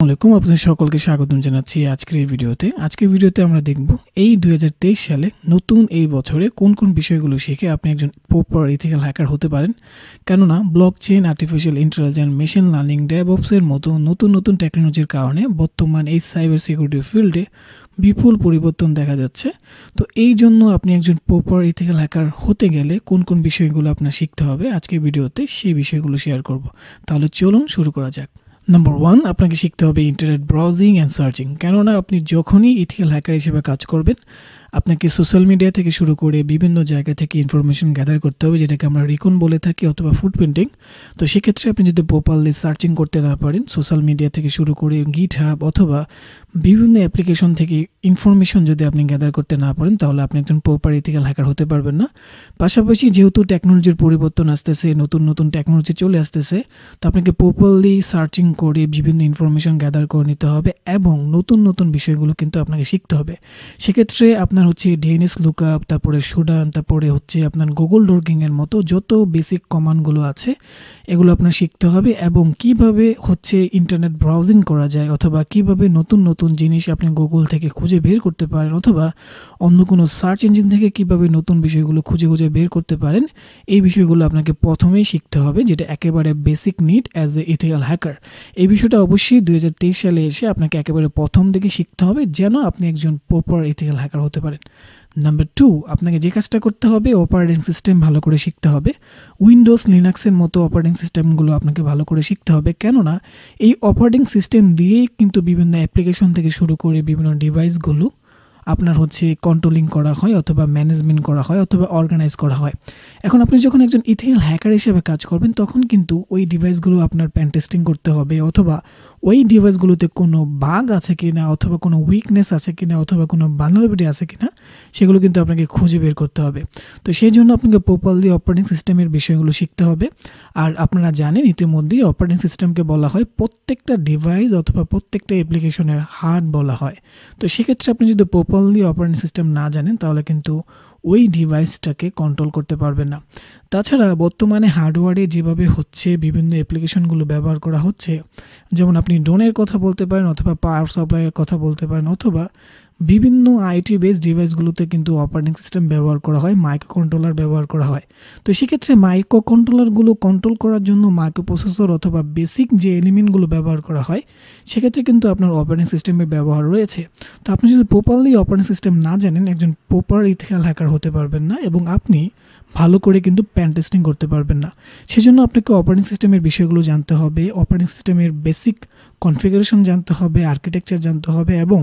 আলাইকুম, আপনাদের সকলকে স্বাগতম জানাচ্ছি আজকের এই ভিডিওতে। আজকের ভিডিওতে আমরা দেখব এই 2023 সালে নতুন এই বছরে কোন কোন বিষয়গুলো শিখে আপনি একজন প্রপার ইথিক্যাল হ্যাকার হতে পারেন। কেননা blockchain, artificial intelligence, machine learning, ডেভঅপসের মতো নতুন নতুন টেকনোলজির কারণে বর্তমান এই সাইবার সিকিউরিটি ফিল্ডে বিপুল পরিবর্তন দেখা যাচ্ছে। তো এই জন্য আপনি একজন প্রপার ইথিক্যাল হ্যাকার হতে গেলে কোন কোন বিষয়গুলো আপনার শিখতে হবে, আজকের ভিডিওতে সেই বিষয়গুলো শেয়ার করব। তাহলে চলুন শুরু করা যাক। নাম্বার 1, আপনাকে শিখতে হবে ইন্টারনেট ব্রাউজিং অ্যান্ড সার্চিং। কেননা আপনি যখনই ইথিক্যাল হ্যাকার হিসেবে কাজ করবেন, আপনাকে সোশ্যাল মিডিয়া থেকে শুরু করে বিভিন্ন জায়গা থেকে ইনফরমেশন গ্যাদার করতে হবে, যেটাকে আমরা রিকন বলে থাকি অথবা ফুটপ্রিন্টিং। তো সেক্ষেত্রে আপনি যদি প্রপারলি সার্চিং করতে না পারেন, সোশ্যাল মিডিয়া থেকে শুরু করে গিটহাব অথবা বিভিন্ন অ্যাপ্লিকেশন থেকে ইনফরমেশন যদি আপনি গ্যাদার করতে না পারেন, তাহলে আপনি একজন প্রপার ইথিক্যাল হ্যাকার হতে পারবেন না। পাশাপাশি যেহেতু টেকনোলজির পরিবর্তন আসতেছে, নতুন নতুন টেকনোলজি চলে আসতেছে, তো আপনাকে প্রপারলি সার্চিং করে বিভিন্ন ইনফরমেশন গ্যাদার করে নিতে হবে এবং নতুন নতুন বিষয়গুলো কিন্তু আপনাকে শিখতে হবে। সেক্ষেত্রে আপনার হচ্ছে ডিএনএস লুকআপ, তারপরে সুডান, তারপরে হচ্ছে আপনার গুগল ডর্কিংয়ের মতো যত বেসিক কমান্ডগুলো আছে এগুলো আপনার শিখতে হবে, এবং কিভাবে হচ্ছে ইন্টারনেট ব্রাউজিং করা যায় অথবা কিভাবে নতুন নতুন জিনিস আপনি গুগল থেকে খুঁজে বের করতে পারেন অথবা অন্য কোনো সার্চ ইঞ্জিন থেকে কিভাবে নতুন বিষয়গুলো খুঁজে খুঁজে বের করতে পারেন, এই বিষয়গুলো আপনাকে প্রথমেই শিখতে হবে, যেটা একেবারে basic need as a ethical hacker. এই বিষয়টা অবশ্যই 2023 সালে এসে আপনাকে একেবারে প্রথম দিকে শিখতে হবে, যেন আপনি একজন প্রপার ইথিক্যাল হ্যাকার হতে পারেন। নাম্বার 2, আপনাকে যে কাজটা করতে হবে, অপারেটিং সিস্টেম ভালো করে শিখতে হবে। উইন্ডোজ, লিনাক্সের মতো অপারেটিং সিস্টেমগুলো আপনাকে ভালো করে শিখতে হবে, কেননা এই অপারেটিং সিস্টেম দিয়েই কিন্তু বিভিন্ন অ্যাপ্লিকেশন থেকে শুরু করে বিভিন্ন ডিভাইসগুলো আপনার হচ্ছে কন্ট্রোলিং করা হয় অথবা ম্যানেজমেন্ট করা হয় অথবা অর্গানাইজ করা হয়। এখন আপনি যখন একজন ইথিক্যাল হ্যাকার হিসেবে কাজ করবেন, তখন কিন্তু ওই ডিভাইসগুলো আপনার প্যান টেস্টিং করতে হবে অথবা ওই ডিভাইসগুলোতে কোনো বাগ আছে কিনা অথবা কোনো উইকনেস আছে কিনা অথবা কোনো ভালনারেবিলিটি আছে কিনা সেগুলো কিন্তু আপনাকে খুঁজে বের করতে হবে। তো সেই জন্য আপনাকে প্রপারলি অপারেটিং সিস্টেমের বিষয়গুলো শিখতে হবে। আর আপনারা জানেন ইতিমধ্যেই অপারেটিং সিস্টেমকে বলা হয় প্রত্যেকটা ডিভাইস অথবা প্রত্যেকটা অ্যাপ্লিকেশনের হার্ট বলা হয়। তো সেক্ষেত্রে আপনি যদি প্রপারলি অপারেটিং সিস্টেম না জানেন, তাহলে কিন্তু ওই ডিভাইসটাকে কন্ট্রোল করতে পারবেন না। তাছাড়া বর্তমানে হার্ডওয়্যারে যেভাবে হচ্ছে বিভিন্ন অ্যাপ্লিকেশনগুলো ব্যবহার করা হচ্ছে, যেমন আপনি ড্রোনের কথা বলতে পারেন অথবা পাওয়ার সাপ্লাইয়ের কথা বলতে পারেন অথবা বিভিন্ন আইটি বেসড ডিভাইসগুলোতে কিন্তু অপারেটিং সিস্টেম ব্যবহার করা হয়, মাইক্রো কন্ট্রোলার ব্যবহার করা হয়। তো সেক্ষেত্রে মাইক্রো কন্ট্রোলারগুলো কন্ট্রোল করার জন্য মাইক্রো প্রসেসর অথবা বেসিক যে এলিমেন্টগুলো ব্যবহার করা হয়, সেক্ষেত্রে কিন্তু আপনার অপারেটিং সিস্টেমের ব্যবহার রয়েছে। তো আপনি যদি প্রপারলি অপারেটিং সিস্টেম না জানেন, একজন প্রপার ইথিক্যাল হ্যাকার হতে পারবেন না এবং আপনি ভালো করে কিন্তু প্যান টেস্টিং করতে পারবেন না। সেজন্য আপনাকে অপারেটিং সিস্টেমের বিষয়গুলো জানতে হবে, অপারেটিং সিস্টেমের বেসিক কনফিগারেশন জানতে হবে, আর্কিটেকচার জানতে হবে এবং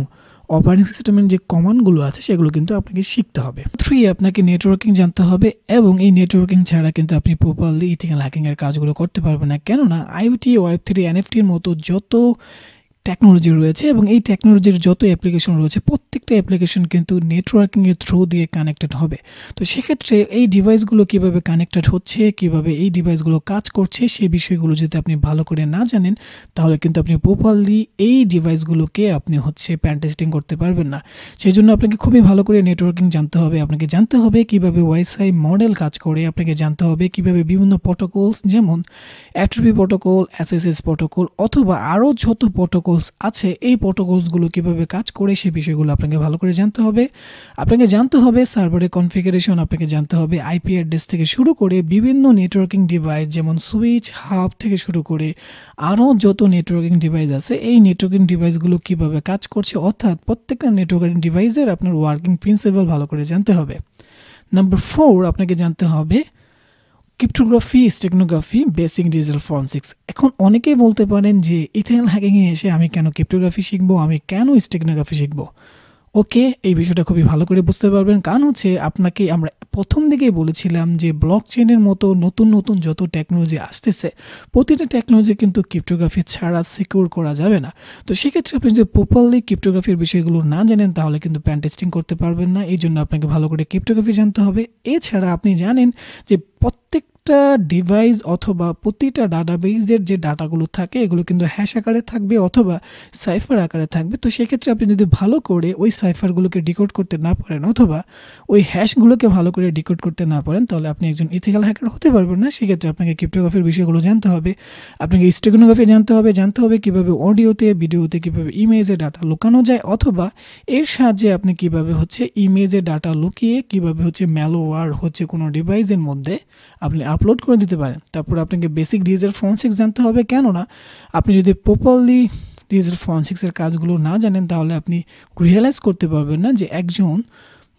অপারেটিং সিস্টেমের যে কমান্ডগুলো আছে সেগুলো কিন্তু আপনাকে শিখতে হবে। 3, আপনাকে নেটওয়ার্কিং জানতে হবে, এবং এই নেটওয়ার্কিং ছাড়া কিন্তু আপনি প্রপারলি ইথিক্যাল হ্যাকিংয়ের কাজগুলো করতে পারবেন না। কেননা আইওটি, ওয়েব3, এনএফটির মতো যত টেকনোলজি রয়েছে এবং এই টেকনোলজির যত অ্যাপ্লিকেশন রয়েছে, প্রত্যেকটা অ্যাপ্লিকেশন কিন্তু নেটওয়ার্কিংয়ের থ্রু দিয়ে কানেক্টেড হবে। তো সেক্ষেত্রে এই ডিভাইসগুলো কিভাবে কানেক্টেড হচ্ছে, কিভাবে এই ডিভাইসগুলো কাজ করছে, সেই বিষয়গুলো যদি আপনি ভালো করে না জানেন, তাহলে কিন্তু আপনি প্রপারলি এই ডিভাইসগুলোকে আপনি হচ্ছে প্যান টেস্টিং করতে পারবেন না। সেই জন্য আপনাকে খুবই ভালো করে নেটওয়ার্কিং জানতে হবে, আপনাকে জানতে হবে কিভাবে ওয়াইফাই মডেল কাজ করে, আপনাকে জানতে হবে কিভাবে বিভিন্ন প্রোটোকলস যেমন এফটিপি প্রোটোকল, এসএসএস প্রোটোকল অথবা আরও যত প্রোটোকল আছে, এই প্রোটোকলসগুলো কিভাবে কাজ করে সেই বিষয়গুলো আপনাকে ভালো করে জানতে হবে। আপনাকে জানতে হবে সার্ভারের কনফিগারেশন, আপনাকে জানতে হবে আইপি অ্যাড্রেস থেকে শুরু করে বিভিন্ন নেটওয়ার্কিং ডিভাইস যেমন সুইচ, হাব থেকে শুরু করে আরও যত নেটওয়ার্কিং ডিভাইস আছে, এই নেটওয়ার্কিং ডিভাইসগুলো কিভাবে কাজ করছে, অর্থাৎ প্রত্যেকটা নেটওয়ার্কিং ডিভাইসের আপনার ওয়ার্কিং প্রিন্সিপাল ভালো করে জানতে হবে। নাম্বার 4, আপনাকে জানতে হবে ক্রিপ্টোগ্রাফি, স্টেকনোগ্রাফি, বেসিক ডিজিটাল ফরেনসিক্স। এখন অনেকেই বলতে পারেন যে ইথিক্যাল হ্যাকিংয়ে এসে আমি কেন ক্রিপ্টোগ্রাফি শিখবো, আমি কেন স্টেকনোগ্রাফি শিখবো। ওকে, এই বিষয়টা খুবই ভালো করে বুঝতে পারবেন, কারণ হচ্ছে আপনাকে আমরা প্রথম দিকেই বলেছিলাম যে ব্লকচেইনের মতো নতুন নতুন যত টেকনোলজি আসতেছে, প্রতিটা টেকনোলজি কিন্তু ক্রিপ্টোগ্রাফি ছাড়া সিকিউর করা যাবে না। তো সেক্ষেত্রে আপনি যদি প্রপারলি ক্রিপ্টোগ্রাফির বিষয়গুলো না জানেন, তাহলে কিন্তু প্যান টেস্টিং করতে পারবেন না। এই জন্য আপনাকে ভালো করে ক্রিপ্টোগ্রাফি জানতে হবে। এছাড়া আপনি জানেন যে প্রত্যেক প্রত্যেকটা ডিভাইস অথবা প্রতিটা ডাটাবেজের যে ডাটাগুলো থাকে এগুলো কিন্তু হ্যাশ আকারে থাকবে অথবা সাইফার আকারে থাকবে। তো সেক্ষেত্রে আপনি যদি ভালো করে ওই সাইফারগুলোকে ডিকোড করতে না পারেন অথবা ওই হ্যাশগুলোকে ভালো করে ডিকোড করতে না পারেন তাহলে আপনি একজন ইথিক্যাল হ্যাকার হতে পারবেন না। সেক্ষেত্রে আপনাকে ক্রিপ্টোগ্রাফির বিষয়গুলো জানতে হবে, আপনাকে স্টেগনোগ্রাফি জানতে হবে কীভাবে অডিওতে ভিডিওতে কীভাবে ইমেজে ডাটা লুকানো যায় অথবা এর সাহায্যে আপনি কীভাবে ইমেজে ডাটা লুকিয়ে কীভাবে ম্যালওয়্যার কোনো ডিভাইসের মধ্যে আপনি আপলোড করে দিতে পারেন। তারপর আপনাকে বেসিক ডিজিটাল ফরেনসিক্স জানতে হবে, কেননা আপনি যদি প্রপারলি ডিজিটাল ফরেনসিক্সের কাজগুলো না জানেন তাহলে আপনি রিয়েলাইজ করতে পারবেন না যে একজন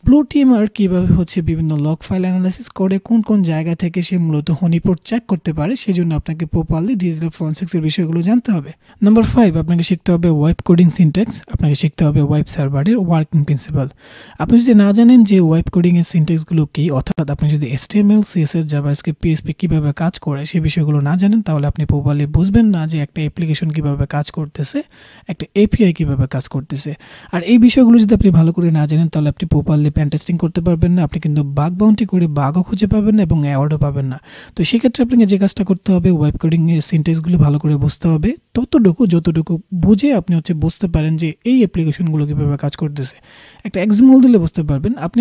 ব্লু টিমার কীভাবে বিভিন্ন লগ ফাইল অ্যানালাইসিস করে কোন কোন জায়গা থেকে সে মূলত হনিপট চেক করতে পারে। সেই জন্য আপনাকে প্রপারলি ডিজিটাল ফরেনসিক্সের বিষয়গুলো জানতে হবে। নাম্বার 5, আপনাকে শিখতে হবে ওয়েব কোডিং সিনট্যাক্স, আপনাকে শিখতে হবে ওয়েব সার্ভারের ওয়ার্কিং প্রিন্সিপাল। আপনি যদি না জানেন যে ওয়েব কোডিংয়ের সিনট্যাক্সগুলো কী, অর্থাৎ আপনি যদি HTML CSS জাভাস্ক্রিপ্ট PHP কীভাবে কাজ করে সেই বিষয়গুলো না জানেন তাহলে আপনি প্রপারলি বুঝবেন না যে একটা অ্যাপ্লিকেশন কীভাবে কাজ করতেছে, একটা API কীভাবে কাজ করতেছে। আর এই বিষয়গুলো যদি আপনি ভালো করে না জানেন তাহলে আপনি প্রপারলি পেন টেস্টিং করতে পারবেন না, আপনি কিন্তু বাগ বাউন্টি করে বাগও খুঁজে পাবেন না এবং অ্যাওয়ার্ডও পাবেন না। তো সেক্ষেত্রে আপনাকে যে কাজটা করতে হবে ওয়েব কোডিংয়ের সিনট্যাক্সগুলো ভালো করে বুঝতে হবে, যতটুকু বুঝে আপনি বুঝতে পারেন যে এই অ্যাপ্লিকেশনগুলো কীভাবে কাজ করতেছে। একটা এক্সাম্পল দিলে বুঝতে পারবেন। আপনি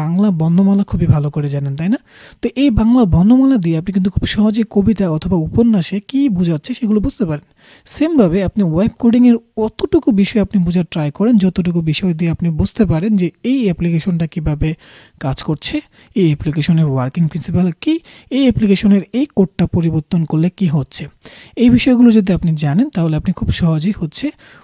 বাংলা বর্ণমালা খুবই ভালো করে জানেন, তাই না? তো এই বাংলা বর্ণমালা দিয়ে আপনি কিন্তু খুব সহজে কবিতা অথবা উপন্যাসে কী বোঝাচ্ছে সেগুলো বুঝতে পারেন। সেমভাবে আপনি ওয়েব কোডিংয়ের অতটুকু বিষয় আপনি বোঝার ট্রাই করেন যতটুকু বিষয় দিয়ে আপনি বুঝতে পারেন যে এই অ্যাপ্লিকেশনটা কীভাবে কাজ করছে, এই অ্যাপ্লিকেশনের ওয়ার্কিং প্রিন্সিপাল কী, এই অ্যাপ্লিকেশনের এই কোডটা পরিবর্তন করলে কি হচ্ছে। এই বিষয়গুলো যদি আপনি জানেন তাহলে আপনি খুব সহজেই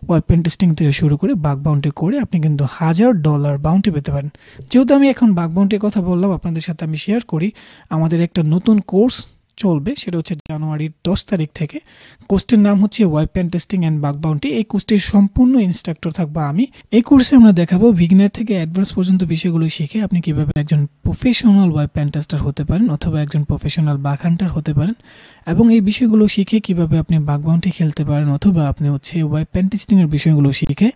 ওয়েব পেন টেস্টিং থেকে শুরু করে বাগ বাউন্টি করে আপনি কিন্তু $1000 বাউন্টি পেতে পারেন। যেহেতু আমি এখন বাগ বাউন্টির কথা বললাম, আপনাদের সাথে আমি শেয়ার করি আমাদের একটা নতুন কোর্স চলবে, সেটা জানুয়ারির 10 তারিখ থেকে। কোর্সটির নাম web pen testing and bug bounty. এই কোর্সটির সম্পূর্ণ ইনস্ট্রাক্টর থাকবো আমি। এই কোর্সে আমরা দেখাবো বিগিনার থেকে অ্যাডভান্স পর্যন্ত বিষয়গুলো শিখে আপনি কীভাবে একজন প্রফেশনাল ওয়েব পেন টেস্টার হতে পারেন অথবা একজন প্রফেশনাল বাগ হান্টার হতে পারেন, এবং এই বিষয়গুলো শিখে কীভাবে আপনি বাগ বাউন্টি খেলতে পারেন অথবা আপনি ওয়েব পেন টেস্টিংয়ের বিষয়গুলো শিখে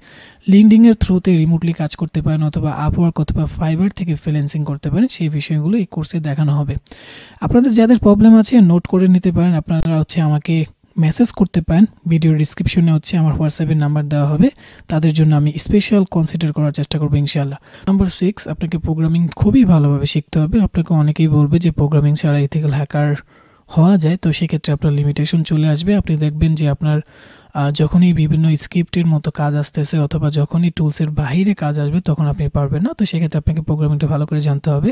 লিঙ্কডইনের থ্রুতে রিমোটলি কাজ করতে পারেন অথবা আপওয়ার্ক অথবা ফাইবার থেকে ফ্রিল্যান্সিং করতে পারেন। সেই বিষয়গুলো এই কোর্সে দেখানো হবে। আপনাদের যাদের প্রবলেম আছে নোট করে নিতে পারেন, আপনারা আমাকে মেসেজ করতে পারেন। ভিডিও ডিসক্রিপশনে আমার হোয়াটসঅ্যাপের নাম্বার দেওয়া হবে, তাদের জন্য আমি স্পেশাল কনসিডার করার চেষ্টা করবো ইনশাআল্লাহ। নাম্বার 6, আপনাকে প্রোগ্রামিং খুবই ভালোভাবে শিখতে হবে। আপনাকে অনেকেই বলবে যে প্রোগ্রামিং ছাড়া ইথিক্যাল হ্যাকার হওয়া যায়, তো সেক্ষেত্রে আপনার লিমিটেশন চলে আসবে। আপনি দেখবেন যে আপনার যখনই বিভিন্ন স্ক্রিপ্টের মতো কাজ আসতেছে অথবা যখনই টুলসের বাইরে কাজ আসবে তখন আপনি পারবেন না। তো সেক্ষেত্রে আপনাকে প্রোগ্রামিংটা ভালো করে জানতে হবে,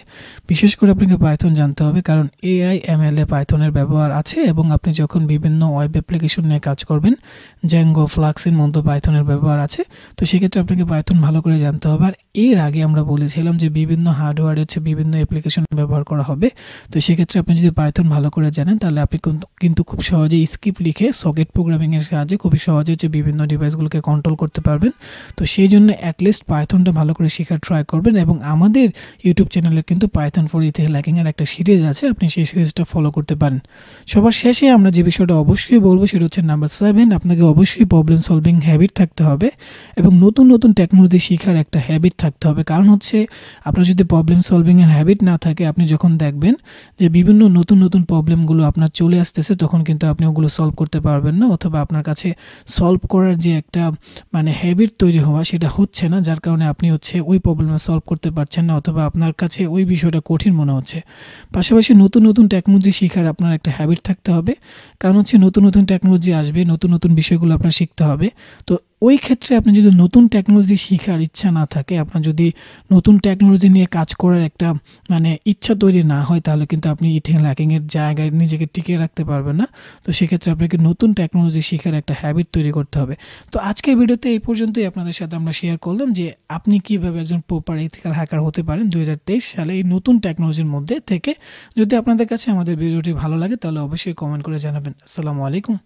বিশেষ করে আপনাকে পাইথন জানতে হবে, কারণ AI ML এ পাইথনের ব্যবহার আছে এবং আপনি যখন বিভিন্ন ওয়েব অ্যাপ্লিকেশন নিয়ে কাজ করবেন জ্যাঙ্গো ফ্লাক্সের মতো পাইথনের ব্যবহার আছে। তো সেক্ষেত্রে আপনাকে পাইথন ভালো করে জানতে হবে। আর এর আগে আমরা বলেছিলাম যে বিভিন্ন হার্ডওয়্যারে বিভিন্ন অ্যাপ্লিকেশন ব্যবহার করা হবে। তো সেক্ষেত্রে আপনি যদি পাইথন ভালো করে জানেন তাহলে আপনি কিন্তু খুব সহজেই স্ক্রিপ্ট লিখে সকেট প্রোগ্রামিংয়ের সাহায্যে খুবই সহজে বিভিন্ন ডিভাইসগুলোকে কন্ট্রোল করতে পারবেন। তো সেই জন্য অ্যাটলিস্ট পাইথনটা ভালো করে শেখার ট্রাই করবেন, এবং আমাদের ইউটিউব চ্যানেলে কিন্তু পাইথন ফর ইথিক্যাল হ্যাকিংয়ের একটা সিরিজ আছে, আপনি সেই সিরিজটা ফলো করতে পারেন। সবার শেষে আমরা যে বিষয়টা অবশ্যই বলবো সেটা নাম্বার 7, আপনাকে অবশ্যই প্রবলেম সলভিং হ্যাবিট থাকতে হবে এবং নতুন নতুন টেকনোলজি শেখার একটা হ্যাবিট থাকতে হবে। কারণ আপনার যদি প্রবলেম সলভিংয়ের হ্যাবিট না থাকে, আপনি যখন দেখবেন যে বিভিন্ন নতুন নতুন প্রবলেমগুলো আপনার চলে আসতেছে তখন কিন্তু আপনি ওগুলো সলভ করতে পারবেন না, অথবা আপনার কাছে সলভ করার যে একটা হ্যাবিট তৈরি হওয়া সেটা হচ্ছে না, যার কারণে আপনি ওই প্রবলেমটা সলভ করতে পারছেন না অথবা আপনার কাছে ওই বিষয়টা কঠিন মনে হচ্ছে। পাশাপাশি নতুন নতুন টেকনোলজি শেখার আপনার একটা হ্যাবিট থাকতে হবে, কারণ নতুন নতুন টেকনোলজি আসবে, নতুন নতুন বিষয়গুলো আপনার শিখতে হবে। তো ওই ক্ষেত্রে আপনি যদি নতুন টেকনোলজি শেখার ইচ্ছা না থাকে, আপনার যদি নতুন টেকনোলজি নিয়ে কাজ করার একটা ইচ্ছা তৈরি না হয়, তাহলে কিন্তু আপনি ইথিক্যাল হ্যাকিংয়ের জায়গায় নিজেকে টিকিয়ে রাখতে পারবেন না। তো সেক্ষেত্রে আপনাকে নতুন টেকনোলজি শেখার একটা হ্যাবিট তৈরি করতে হবে। তো আজকের ভিডিওতে এই পর্যন্তই আপনাদের সাথে আমরা শেয়ার করলাম যে আপনি কীভাবে একজন প্রপার ইথিক্যাল হ্যাকার হতে পারেন 2023 সালে এই নতুন টেকনোলজির মধ্যে থেকে। যদি আপনাদের কাছে আমাদের ভিডিওটি ভালো লাগে তাহলে অবশ্যই কমেন্ট করে জানাবেন। আসসালামু আলাইকুম।